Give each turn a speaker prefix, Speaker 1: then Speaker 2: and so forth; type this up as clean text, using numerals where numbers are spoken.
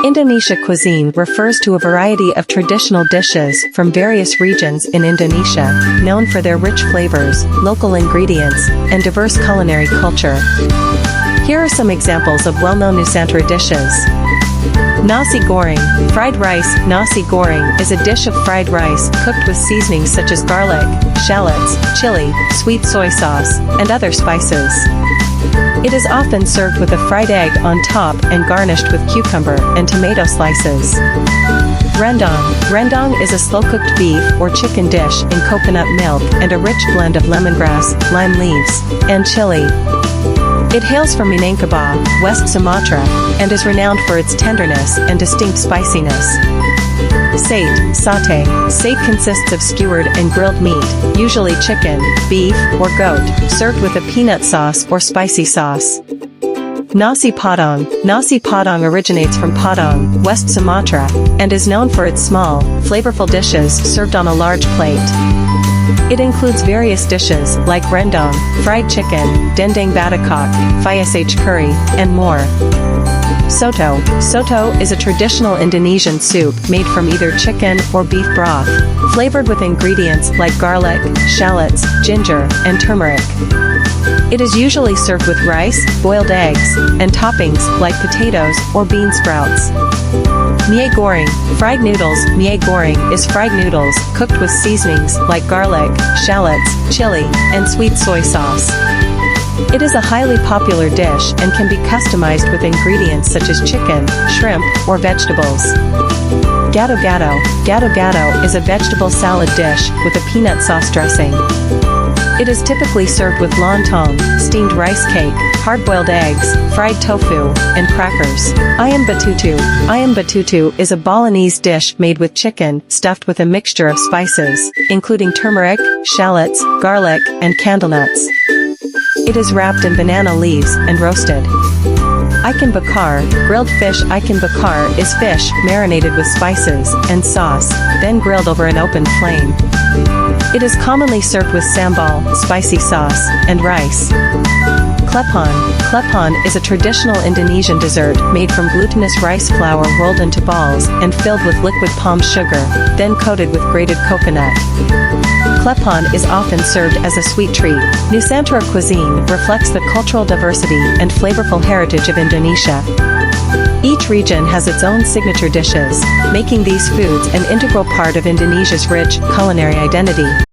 Speaker 1: Indonesia cuisine refers to a variety of traditional dishes from various regions in Indonesia, known for their rich flavors, local ingredients, and diverse culinary culture. Here are some examples of well-known Nusantara dishes. Nasi goreng, fried rice. Nasi goreng is a dish of fried rice cooked with seasonings such as garlic, shallots, chili, sweet soy sauce, and other spices. It is often served with a fried egg on top and garnished with cucumber and tomato slices. Rendang. Rendang is a slow-cooked beef or chicken dish in coconut milk and a rich blend of lemongrass, lime leaves, and chili. It hails from Minangkabau, West Sumatra, and is renowned for its tenderness and distinct spiciness. Sate, sauté. Sate consists of skewered and grilled meat, usually chicken, beef, or goat, served with a peanut sauce or spicy sauce. Nasi padang. Nasi padang originates from Padang, West Sumatra, and is known for its small, flavorful dishes served on a large plate. It includes various dishes like rendang, fried chicken, dendeng batakok, fiasage curry, and more. Soto. Soto is a traditional Indonesian soup made from either chicken or beef broth, flavored with ingredients like garlic, shallots, ginger, and turmeric. It is usually served with rice, boiled eggs, and toppings like potatoes or bean sprouts. Mie goreng, fried noodles. Mie goreng is fried noodles cooked with seasonings like garlic, shallots, chili, and sweet soy sauce. It is a highly popular dish and can be customized with ingredients such as chicken, shrimp, or vegetables. Gado-gado. Gado-gado is a vegetable salad dish with a peanut sauce dressing. It is typically served with lontong, steamed rice cake, hard-boiled eggs, fried tofu, and crackers. Ayam betutu. Ayam betutu is a Balinese dish made with chicken stuffed with a mixture of spices, including turmeric, shallots, garlic, and candlenuts. It is wrapped in banana leaves and roasted. Ikan bakar, grilled fish. Ikan bakar is fish marinated with spices and sauce, then grilled over an open flame. It is commonly served with sambal, spicy sauce, and rice. Klepon. Klepon is a traditional Indonesian dessert made from glutinous rice flour rolled into balls and filled with liquid palm sugar, then coated with grated coconut. Klepon is often served as a sweet treat. Nusantara cuisine reflects the cultural diversity and flavorful heritage of Indonesia. Each region has its own signature dishes, making these foods an integral part of Indonesia's rich culinary identity.